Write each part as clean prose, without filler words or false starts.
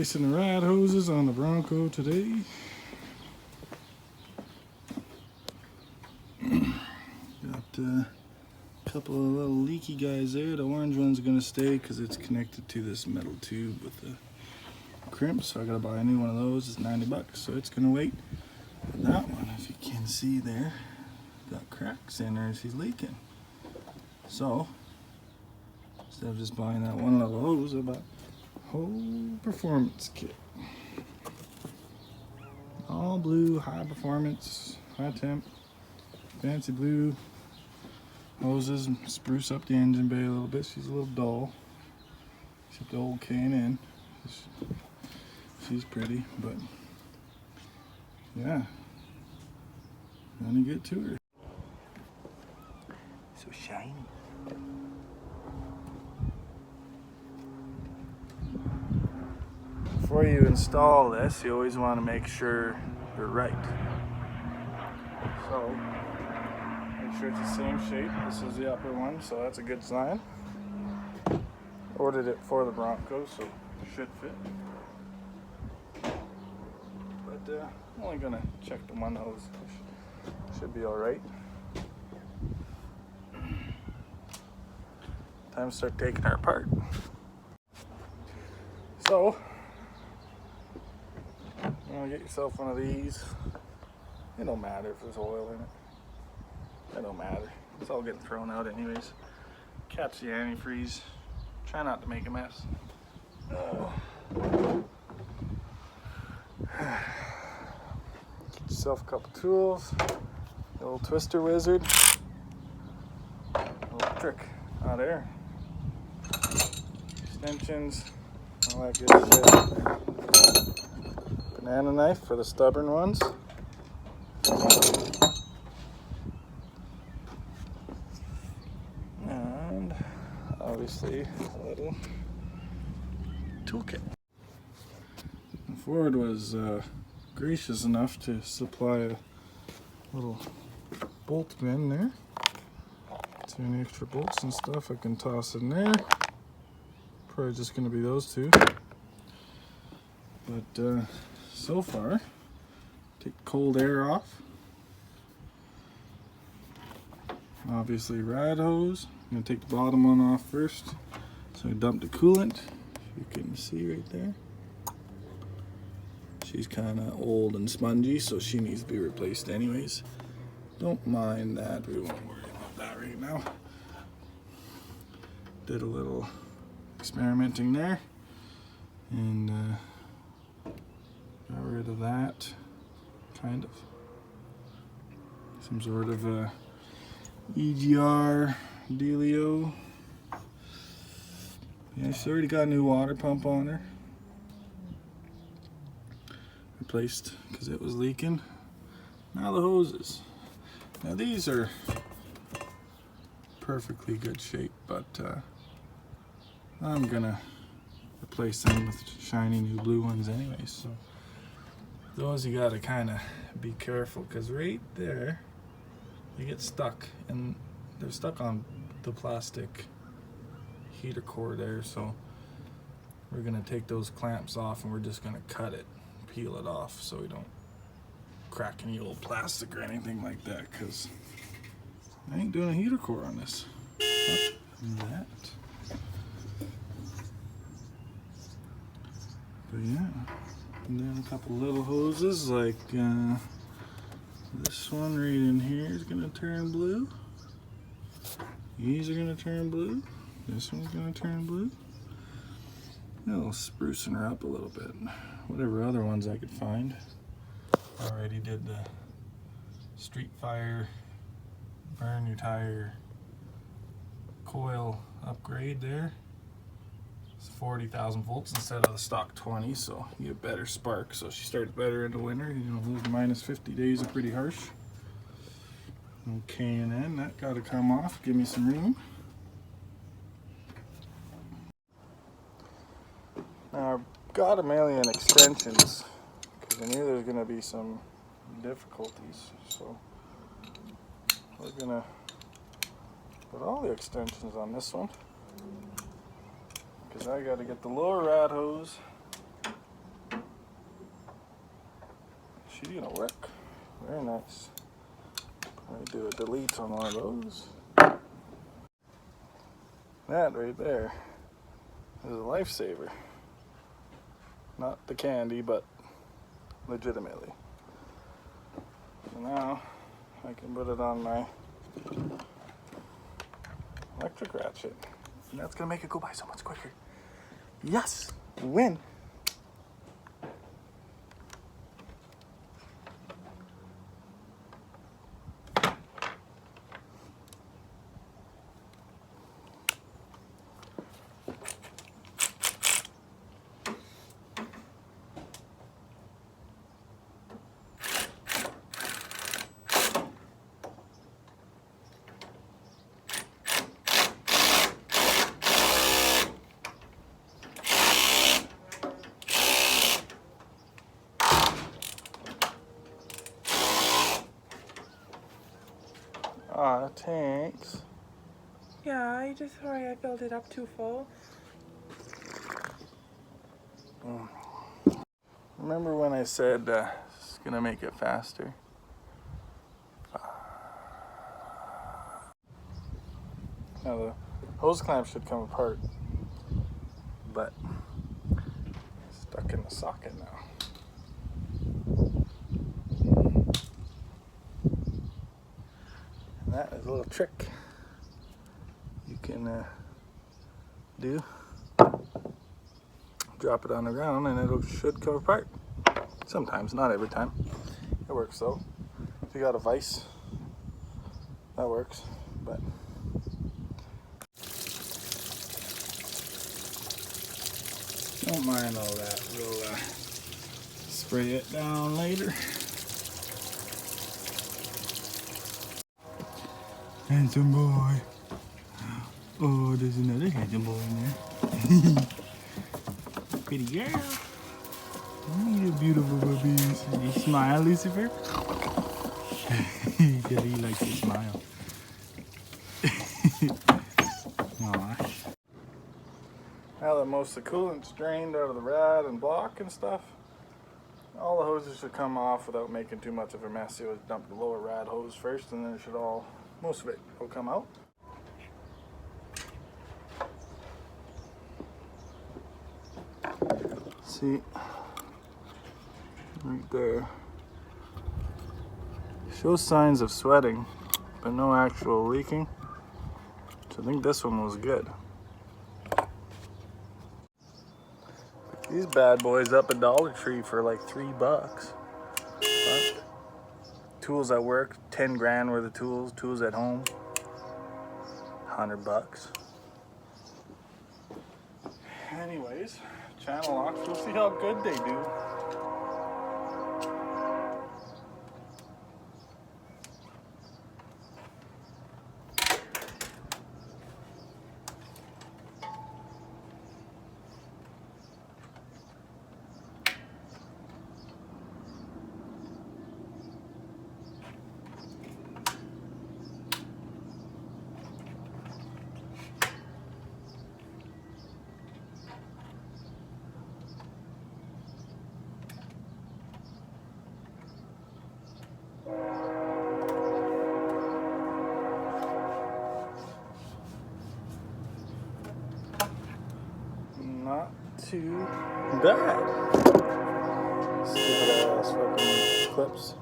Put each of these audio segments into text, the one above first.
Replacing the rad hoses on the Bronco today. Got a couple of little leaky guys there. The orange one's gonna stay because it's connected to this metal tube with the crimp, so I gotta buy a new one of those. It's 90 bucks, so it's gonna wait. But that one, if you can see there, got cracks in there as he's leaking. So instead of just buying that one little hose, I bought a whole performance kit. All blue, high performance, high temp, fancy blue hoses, and spruce up the engine bay a little bit. She's a little dull, except the old K&N. She's pretty, but yeah, gonna get to her. So shiny. Before you install this, you always want to make sure they're right. So make sure it's the same shape. This is the upper one, so that's a good sign. Ordered it for the Bronco, so it should fit. But I'm only gonna check the one hose. Should be all right. Time to start taking her apart. So you're gonna get yourself one of these. It don't matter if there's oil in it. It don't matter. It's all getting thrown out anyways. Catch the antifreeze. Try not to make a mess. Get yourself a couple tools. The little twister wizard. Electric out there. Extensions. All that good shit. Banana knife for the stubborn ones. And obviously a little toolkit. Ford was gracious enough to supply a little bolt bin there. So any extra bolts and stuff I can toss in there. Probably just going to be those two. But so far, take cold air off. Obviously rad hose. I'm going to take the bottom one off first. So I dumped the coolant. You can see right there. She's kind of old and spongy, so she needs to be replaced anyways. Don't mind that. We won't worry about that right now. Did a little experimenting there. And got rid of that. Kind of. Some sort of EGR dealio. Yeah, she's already got a new water pump on her. Replaced because it was leaking. Now the hoses. Now these are perfectly good shape, but I'm gonna replace them with shiny new blue ones anyway. So those you gotta kind of be careful, because right there they get stuck, and they're stuck on the plastic heater core there. So we're gonna take those clamps off and we're just gonna cut it, peel it off, so we don't crack any old plastic or anything like that, because I ain't doing a heater core on this. That. But yeah, and then a couple little hoses like this one right in here is gonna turn blue. These are gonna turn blue. This one's gonna turn blue. A little sprucing her up a little bit. Whatever other ones I could find. Already did the Street Fire burn your tire coil upgrade there. It's 40,000 volts instead of the stock 20, so you get better spark. So she started better in the winter. You know, those minus 50 days are pretty harsh. Okay, and then that got to come off. Give me some room. Now I've got a million extensions because I knew there was going to be some difficulties. So we're going to put all the extensions on this one, because I got to get the lower rad hose she's gonna work. Very nice. Let me do a delete on one of those. That right there is a lifesaver. Not the candy, but legitimately. So now I can put it on my electric ratchet. And that's gonna make it go by so much quicker. Yes! Win! Ah, thanks. Yeah, sorry I filled it up too full. Remember when I said it's gonna make it faster? Now the hose clamp should come apart, but it's stuck in the socket now. And that is a little trick you can do. Drop it on the ground and it should come apart. Sometimes, not every time. It works though. If you got a vise, that works. But don't mind all that. We'll spray it down later. Handsome boy. Oh, there's another handsome boy in there. Pretty girl. Oh, you beautiful puppies. You smile, Lucifer? Yeah, he likes to smile. Aww. Now that most of the coolant's drained out of the rad and block and stuff, all the hoses should come off without making too much of a mess. You would dump the lower rad hose first and then it should most of it will come out. See, right there. Shows signs of sweating, but no actual leaking. So I think this one was good. These bad boys up at Dollar Tree for like $3. But tools at work, 10 grand worth of tools. Tools at home, $100. Anyways, channel locks. We'll see how good they do. Not too bad. Stupid ass fucking clips.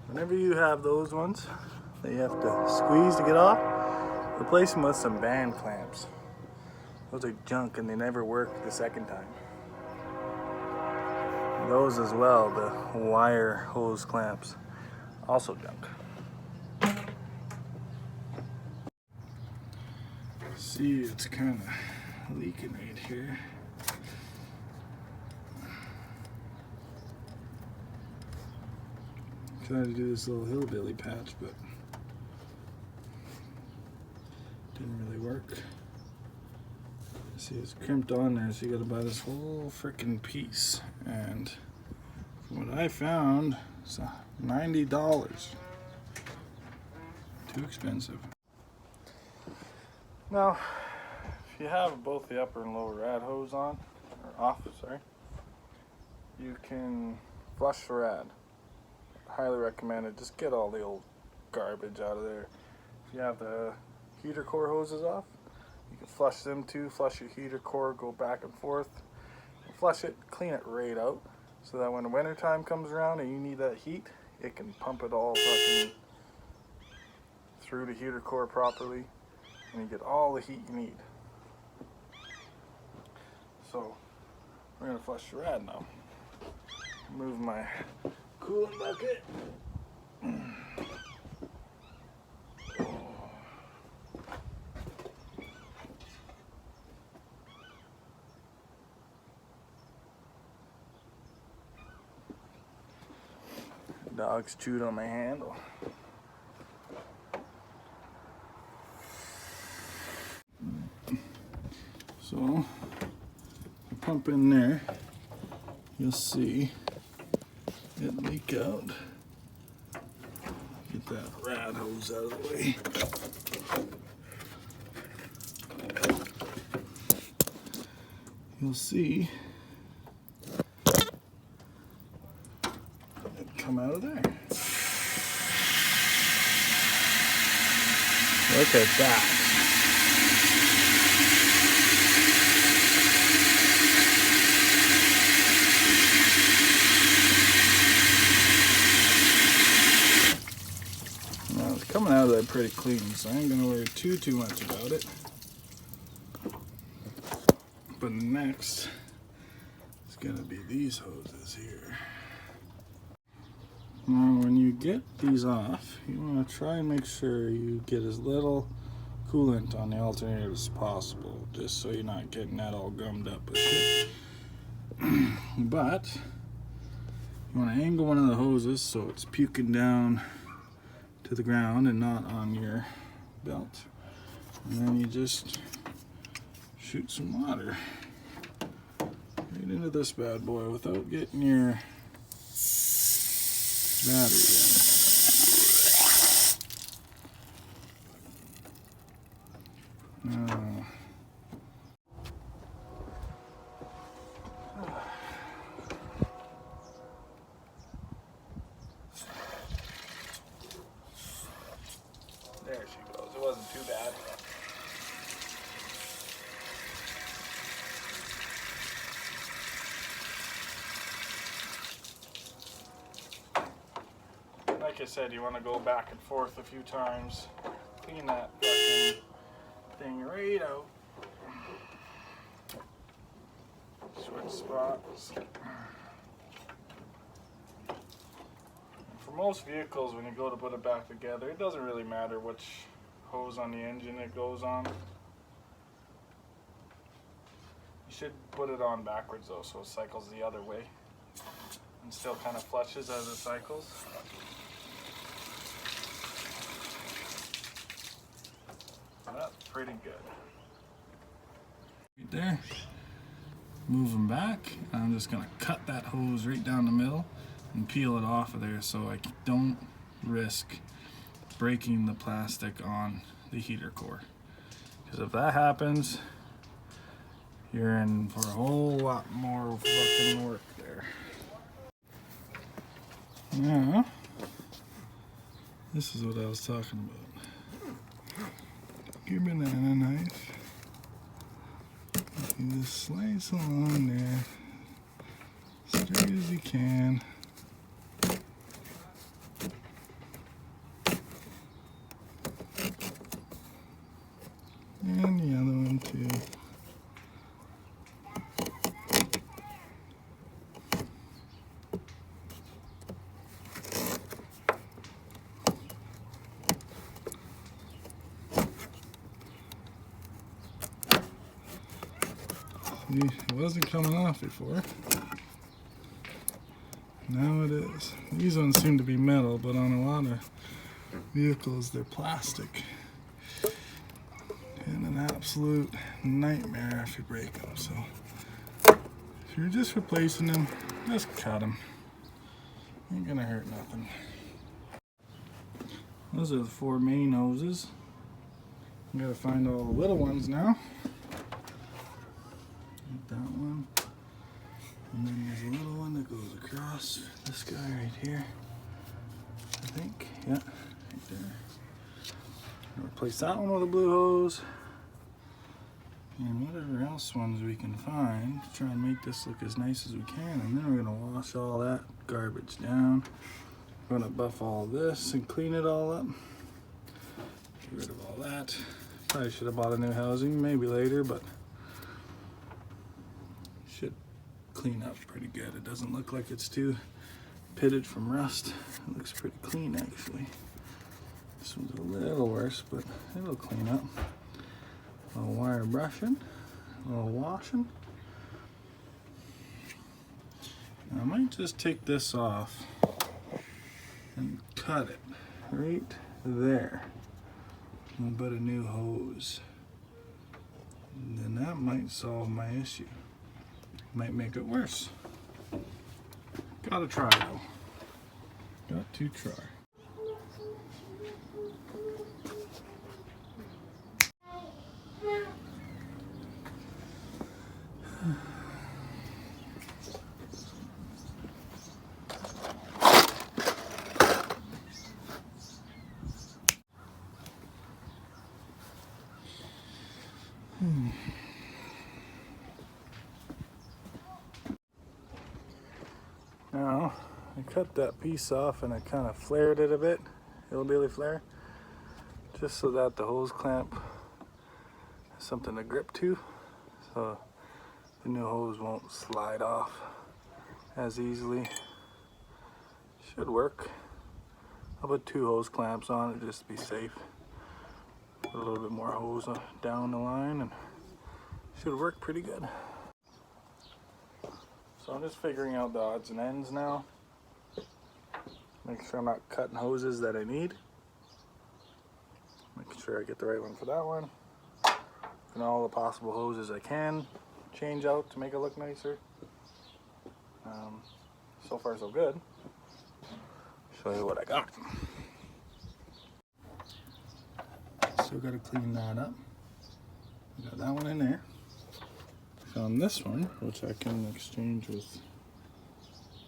Whenever you have those ones that you have to squeeze to get off, replace them with some band clamps. Those are junk and they never work the second time. Those as well, the wire hose clamps, also junk. See, it's kind of leaking right here. Tried to do this little hillbilly patch, but didn't really work. See, it's crimped on there, so you gotta buy this whole freaking piece. And from what I found, it's $90. Too expensive. Now, if you have both the upper and lower rad hose on, or off, sorry, you can flush the rad. Highly recommend it. Just get all the old garbage out of there. If you have the heater core hoses off, you can flush them too. Flush your heater core, go back and forth. Flush it, clean it right out, so that when the winter time comes around and you need that heat, it can pump it all fucking through the heater core properly, and you get all the heat you need. So we're gonna flush the rad now. Move my coolant bucket. Dogs chewed on my handle. So, I pump in there, you'll see it leak out. Get that rad hose out of the way. You'll see it come out of there. Look at that. Now it's coming out of there pretty clean, so I ain't gonna worry too much about it. But next, it's gonna be these hoses here. Now when you get these off, you want to try and make sure you get as little coolant on the alternator as possible, just so you're not getting that all gummed up with shit. But you want to angle one of the hoses so it's puking down to the ground and not on your belt. And then you just shoot some water right into this bad boy without getting your battery in. Now, there she goes. It wasn't too bad. Like I said, you want to go back and forth a few times, clean that fucking thing right out. Switch spots. For most vehicles, when you go to put it back together, it doesn't really matter which hose on the engine it goes on. You should put it on backwards though, so it cycles the other way and still kind of flushes as it cycles. That's pretty good. Right there. Move them back. I'm just going to cut that hose right down the middle and peel it off of there so I don't risk breaking the plastic on the heater core. Because if that happens, you're in for a whole lot more fucking work there. Now, this is what I was talking about. Your banana knife. You just slice along there, straight as you can. And the other one too. It wasn't coming off before. Now it is. These ones seem to be metal, but on a lot of vehicles they're plastic. And an absolute nightmare if you break them. So if you're just replacing them, just cut them. Ain't gonna hurt nothing. Those are the 4 main hoses. I gotta find all the little ones now. That one. And then there's a little one that goes across this guy right here. I think, yeah, right there. Replace that one with a blue hose. And whatever else ones we can find to try and make this look as nice as we can. And then we're gonna wash all that garbage down. We're gonna buff all this and clean it all up. Get rid of all that. Probably should have bought a new housing, maybe later, but should clean up pretty good. It doesn't look like it's too pitted from rust. It looks pretty clean actually. This one's a little worse, but it'll clean up. A little wire brushing, a little washing. Now I might just take this off and cut it right there. And put a new hose. And then that might solve my issue. Might make it worse. Gotta try though. Got to try. Now, I cut that piece off and I kind of flared it a bit, hillbilly flare, just so that the hose clamp has something to grip to, so the new hose won't slide off as easily. Should work. I'll put 2 hose clamps on it just to be safe. Put a little bit more hose down the line and should work pretty good. So I'm just figuring out the odds and ends now. Make sure I'm not cutting hoses that I need. Making sure I get the right one for that one. And all the possible hoses I can change out to make it look nicer. So far so good. Show you what I got. Still got to clean that up. Got that one in there. Found this one, which I can exchange with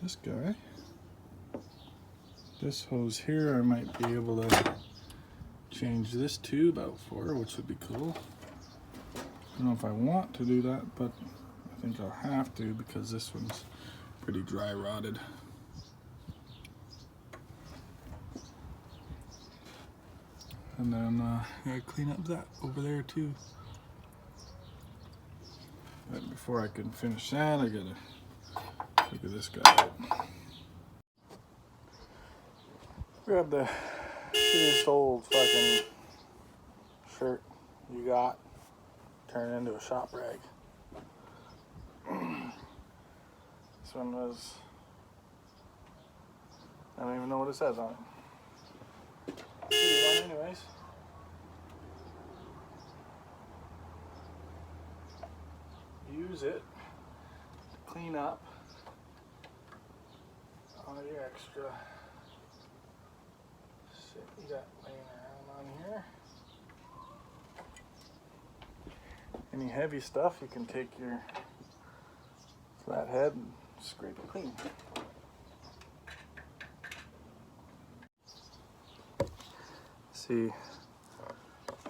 this guy. This hose here I might be able to change this tube out for, which would be cool. I don't know if I want to do that, but I think I'll have to because this one's pretty dry rotted. And then I gotta clean up that over there too. But before I can finish that, I gotta look at this guy. Grab the shittiest old fucking shirt you got, turn it into a shop rag. This one was, I don't even know what it says on it. Shitty one anyways. Use it to clean up all your extra shit you got laying around on here. Any heavy stuff, you can take your flathead and scrape it clean. See,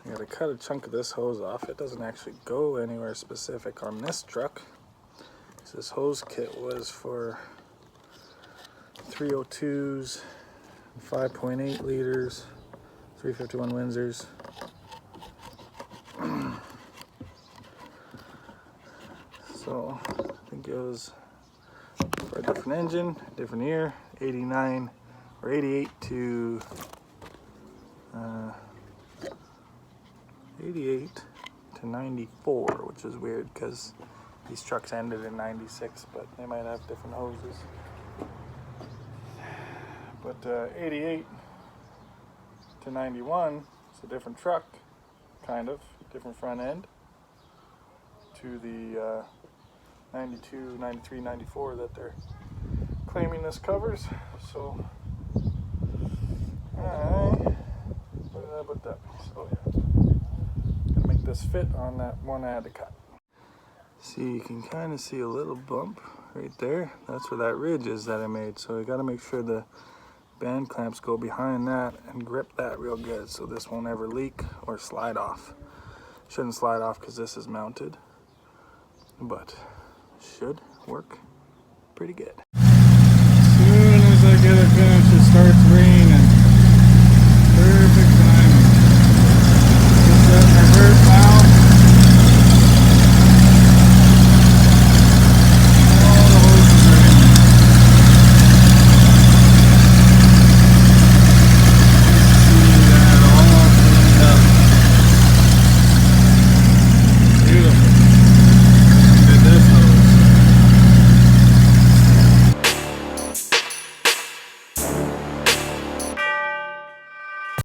I gotta cut a chunk of this hose off. It doesn't actually go anywhere specific on this truck. So this hose kit was for 302s, 5.8 liters, 351 Windsors. So I think it was for a different engine, different year, 89 or 88 to 88 to 94, which is weird because these trucks ended in 96, but they might have different hoses. But 88 to 91, it's a different truck, kind of, different front end, to the 92, 93, 94 that they're claiming this covers. So, alright, where did I put that piece? Oh yeah. Gonna make this fit on that one I had to cut. See, you can kind of see a little bump right there, that's where that ridge is that I made. So I got to make sure the band clamps go behind that and grip that real good so this won't ever leak or slide off. Shouldn't slide off because this is mounted, but should work pretty good.